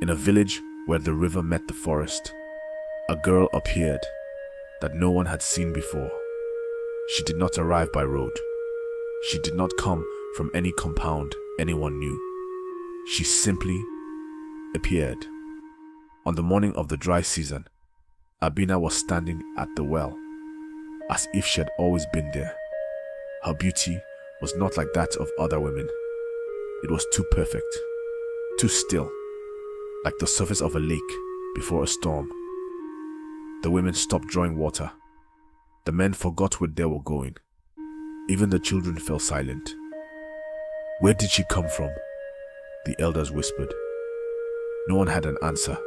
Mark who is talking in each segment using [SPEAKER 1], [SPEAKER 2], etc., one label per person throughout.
[SPEAKER 1] In a village where the river met the forest, a girl appeared that no one had seen before. She did not arrive by road. She did not come from any compound anyone knew. She simply appeared. On the morning of the dry season, Abena was standing at the well, as if she had always been there. Her beauty was not like that of other women. It was too perfect, too still, like the surface of a lake before a storm. The women stopped drawing water. The men forgot where they were going. Even the children fell silent. Where did she come from? The elders whispered. No one had an answer,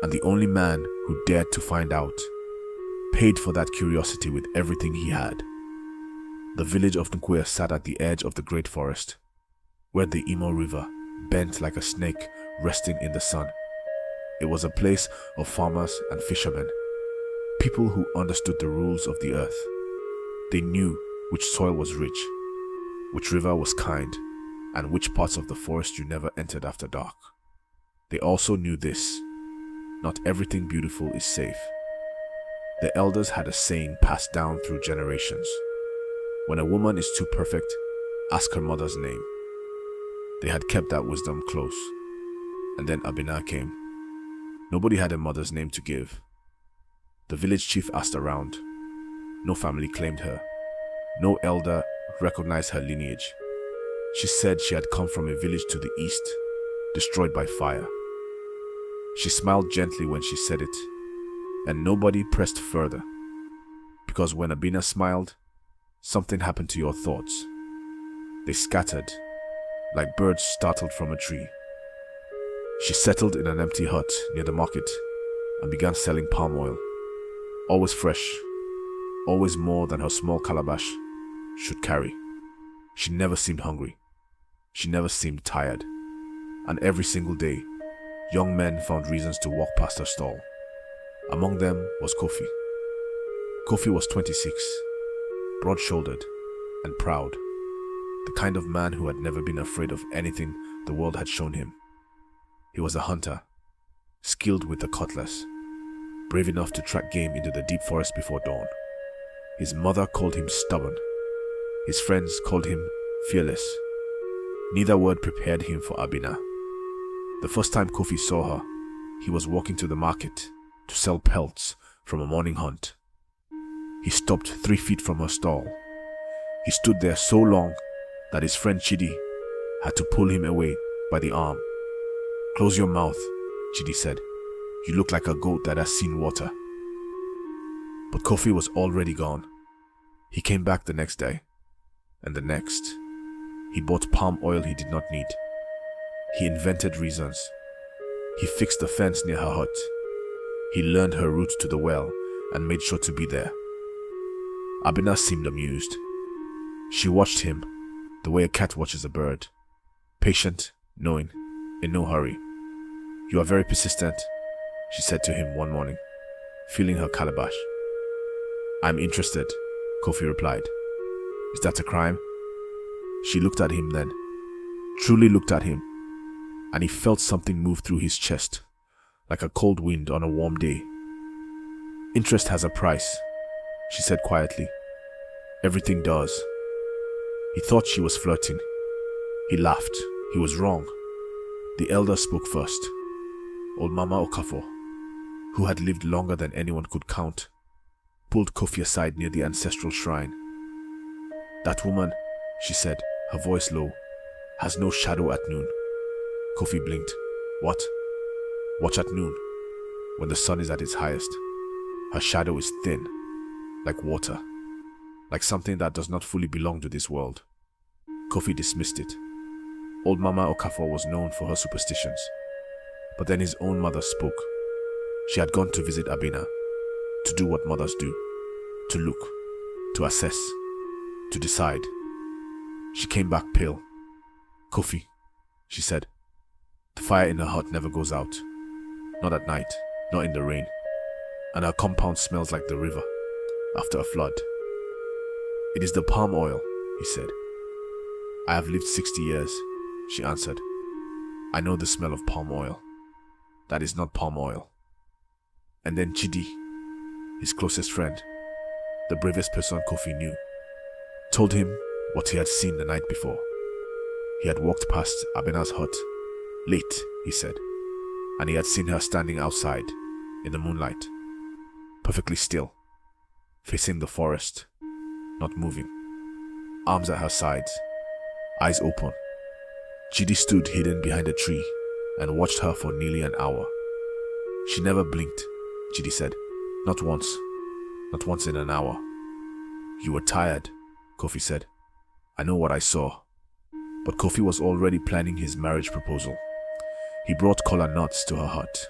[SPEAKER 1] and the only man who dared to find out paid for that curiosity with everything he had. The village of Nkwuere sat at the edge of the great forest, where the Imo River bent like a snake resting in the sun. It was a place of farmers and fishermen, people who understood the rules of the earth. They knew which soil was rich, which river was kind, and which parts of the forest you never entered after dark. They also knew this: not everything beautiful is safe. The elders had a saying passed down through generations: when a woman is too perfect, ask her mother's name. They had kept that wisdom close. And then Abena came. Nobody had a mother's name to give. The village chief asked around. No family claimed her. No elder recognized her lineage. She said she had come from a village to the east, destroyed by fire. She smiled gently when she said it, and nobody pressed further, because when Abena smiled, something happened to your thoughts. They scattered, like birds startled from a tree. She settled in an empty hut near the market and began selling palm oil. Always fresh, always more than her small calabash should carry. She never seemed hungry. She never seemed tired. And every single day, young men found reasons to walk past her stall. Among them was Kofi. Kofi was 26, broad-shouldered and proud, the kind of man who had never been afraid of anything the world had shown him. He was a hunter, skilled with the cutlass, brave enough to track game into the deep forest before dawn. His mother called him stubborn. His friends called him fearless. Neither word prepared him for Abena. The first time Kofi saw her, he was walking to the market to sell pelts from a morning hunt. He stopped 3 feet from her stall. He stood there so long that his friend Chidi had to pull him away by the arm. "Close your mouth," Chidi said. "You look like a goat that has seen water." But Kofi was already gone. He came back the next day, and the next. He bought palm oil he did not need. He invented reasons. He fixed the fence near her hut. He learned her route to the well and made sure to be there. Abena seemed amused. She watched him the way a cat watches a bird, patient, knowing, in no hurry. "You are very persistent," she said to him one morning, feeling her calabash. "I'm interested," Kofi replied. "Is that a crime?" She looked at him then, truly looked at him, and he felt something move through his chest, like a cold wind on a warm day. "Interest has a price," she said quietly. "Everything does." He thought she was flirting. He laughed. He was wrong. The elder spoke first. Old Mama Okafor, who had lived longer than anyone could count, pulled Kofi aside near the ancestral shrine. "That woman," she said, her voice low, "has no shadow at noon." Kofi blinked. "What?" "Watch at noon, when the sun is at its highest. Her shadow is thin, like water, like something that does not fully belong to this world." Kofi dismissed it. Old Mama Okafor was known for her superstitions. But then his own mother spoke. She had gone to visit Abena, to do what mothers do, to look, to assess, to decide. She came back pale. "Kofi," she said, "the fire in her hut never goes out. Not at night, not in the rain. And her compound smells like the river after a flood." "It is the palm oil," he said. "I have lived 60 years, she answered. "I know the smell of palm oil." that is not palm oil. And then Chidi, his closest friend, the bravest person Kofi knew, told him what he had seen the night before. He had walked past Abena's hut, late, he said, and he had seen her standing outside in the moonlight, perfectly still, facing the forest, not moving, arms at her sides, eyes open. Chidi stood hidden behind a tree and watched her for nearly an hour. She never blinked, Chidi said. Not once in an hour. You were tired, Kofi said. I know what I saw. But Kofi was already planning his marriage proposal. He brought kola nuts to her hut.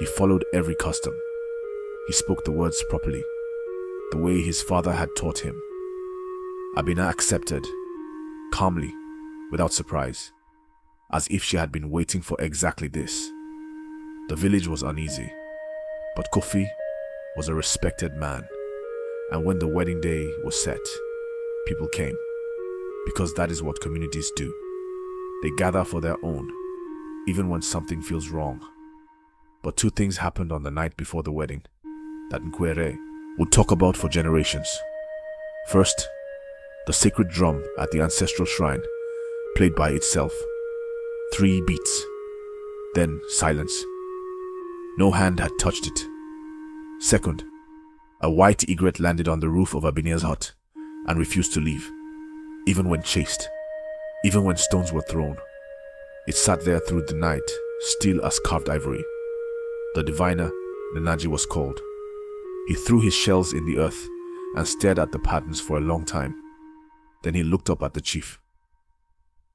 [SPEAKER 1] He followed every custom. He spoke the words properly, the way his father had taught him. Abena accepted, calmly, without surprise, as if she had been waiting for exactly this. The village was uneasy, but Kofi was a respected man, and when the wedding day was set, people came, because that is what communities do. They gather for their own, even when something feels wrong. But two things happened on the night before the wedding that Nkwuere would talk about for generations. First, the sacred drum at the ancestral shrine played by itself. 3 beats. Then silence. No hand had touched it. Second, a white egret landed on the roof of Abena's hut and refused to leave, even when chased, even when stones were thrown. It sat there through the night, still as carved ivory. The diviner, Nenaji, was called. He threw his shells in the earth and stared at the patterns for a long time. Then he looked up at the chief.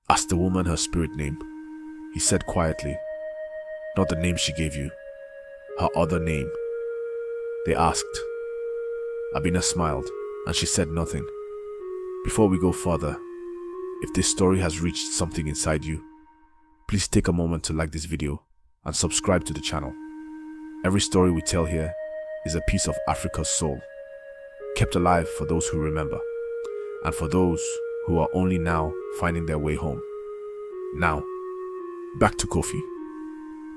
[SPEAKER 1] Ask the woman her spirit name, he said quietly. Not the name she gave you, her other name. They asked. Abena smiled and she said nothing. Before we go further, if this story has reached something inside you, please take a moment to like this video and subscribe to the channel. Every story we tell here is a piece of Africa's soul, kept alive for those who remember, and for those who are only now finding their way home. Now, back to Kofi.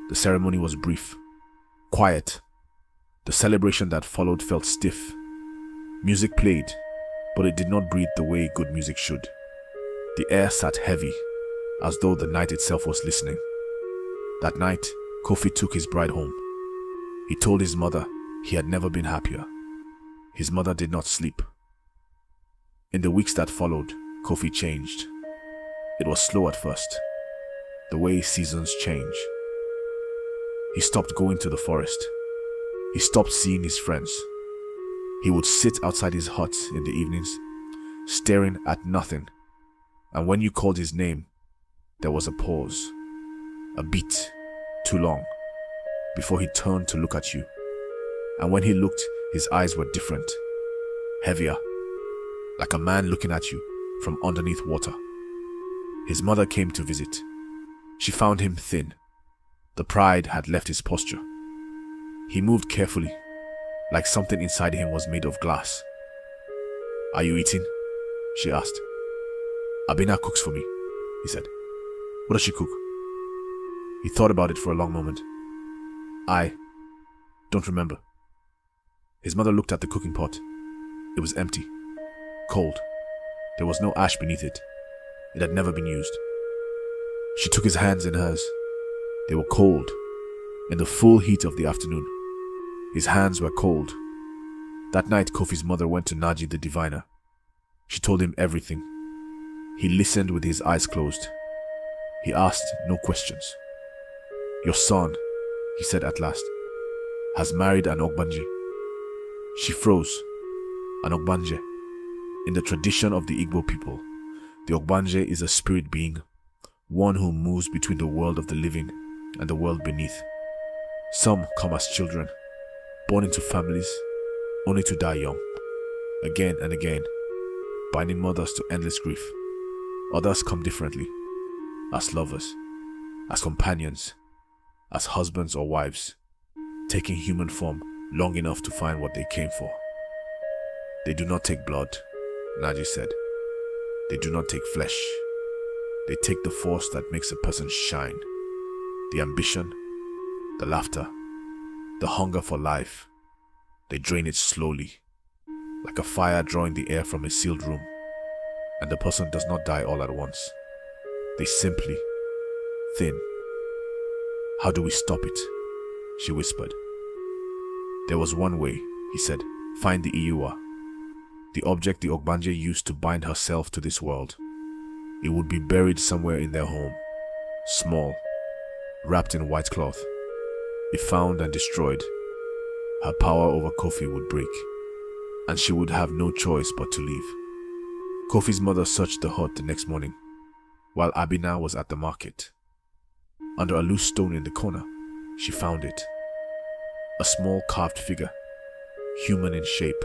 [SPEAKER 1] The ceremony was brief, quiet. The celebration that followed felt stiff. Music played, but it did not breathe the way good music should. The air sat heavy, as though the night itself was listening. That night, Kofi took his bride home. He told his mother he had never been happier. His mother did not sleep. In the weeks that followed, Kofi changed. It was slow at first, the way seasons change. He stopped going to the forest. He stopped seeing his friends. He would sit outside his hut in the evenings, staring at nothing. And when you called his name, there was a pause, a beat, too long, before he turned to look at you. And when he looked, his eyes were different, heavier, like a man looking at you from underneath water. His mother came to visit. She found him thin. The pride had left his posture. He moved carefully, like something inside him was made of glass. Are you eating? She asked. Abena cooks for me, he said. What does she cook? He thought about it for a long moment. I don't remember. His mother looked at the cooking pot. It was empty, cold. There was no ash beneath it. It had never been used. She took his hands in hers. They were cold. In the full heat of the afternoon, his hands were cold. That night, Kofi's mother went to Naji the diviner. She told him everything. He listened with his eyes closed. He asked no questions. Your son, he said at last, has married an Ogbanje. She froze. An Ogbanje. In the tradition of the Igbo people, the Ogbanje is a spirit being, one who moves between the world of the living and the world beneath. Some come as children, born into families, only to die young, again and again, binding mothers to endless grief. Others come differently, as lovers, as companions, as husbands or wives, taking human form long enough to find what they came for. They do not take blood, Naji said. They do not take flesh. They take the force that makes a person shine, the ambition, the the laughter, the hunger for life. They drain it slowly, like a fire drawing the air from a sealed room, and the person does not die all at once. They simply thin. How do we stop it? She whispered. There was one way, he said. Find the Iuwa, the object the Ogbanje used to bind herself to this world. It would be buried somewhere in their home, small, wrapped in white cloth. If found and destroyed, her power over Kofi would break, and she would have no choice but to leave. Kofi's mother searched the hut the next morning, while Abena was at the market. Under a loose stone in the corner, she found it. A small carved figure, human in shape,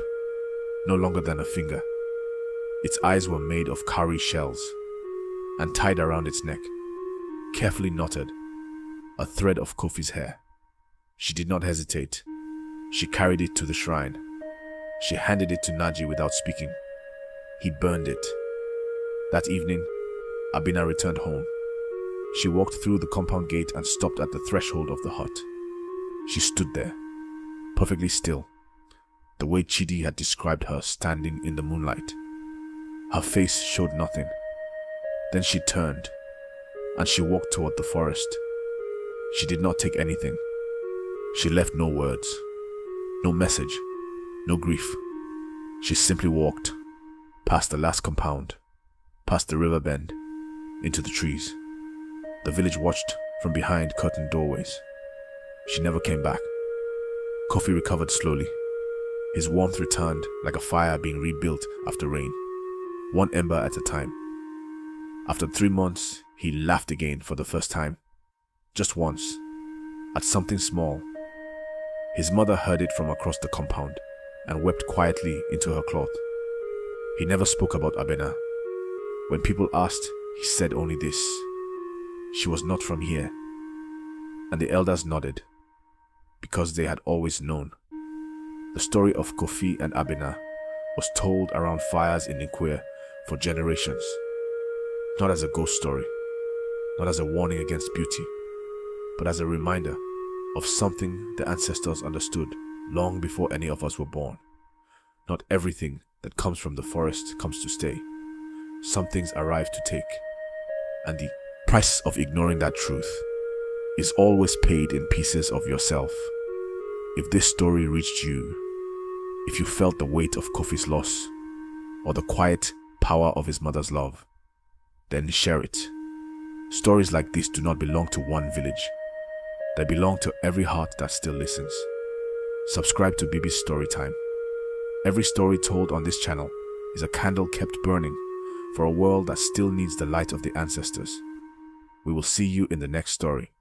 [SPEAKER 1] no longer than a finger. Its eyes were made of cowrie shells and tied around its neck, carefully knotted, a thread of Kofi's hair. She did not hesitate. She carried it to the shrine. She handed it to Naji without speaking. He burned it. That evening, Abena returned home. She walked through the compound gate and stopped at the threshold of the hut. She stood there, perfectly still, the way Chidi had described her standing in the moonlight. Her face showed nothing. Then she turned, and she walked toward the forest. She did not take anything. She left no words, no message, no grief. She simply walked, past the last compound, past the river bend, into the trees. The village watched from behind curtained doorways. She never came back. Kofi recovered slowly. His warmth returned like a fire being rebuilt after rain, one ember at a time. After 3 months, he laughed again for the first time. Just once, at something small. His mother heard it from across the compound and wept quietly into her cloth. He never spoke about Abena. When people asked, he said only this: she was not from here. And the elders nodded, because they had always known. The story of Kofi and Abena was told around fires in Nkwuere for generations. Not as a ghost story, not as a warning against beauty, but as a reminder of something the ancestors understood long before any of us were born. Not everything that comes from the forest comes to stay. Some things arrive to take, and the price of ignoring that truth is always paid in pieces of yourself. If this story reached you, if you felt the weight of Kofi's loss, or the quiet power of his mother's love, then share it. Stories like this do not belong to one village. They belong to every heart that still listens. Subscribe to Bibi Story Time. Every story told on this channel is a candle kept burning for a world that still needs the light of the ancestors. We will see you in the next story.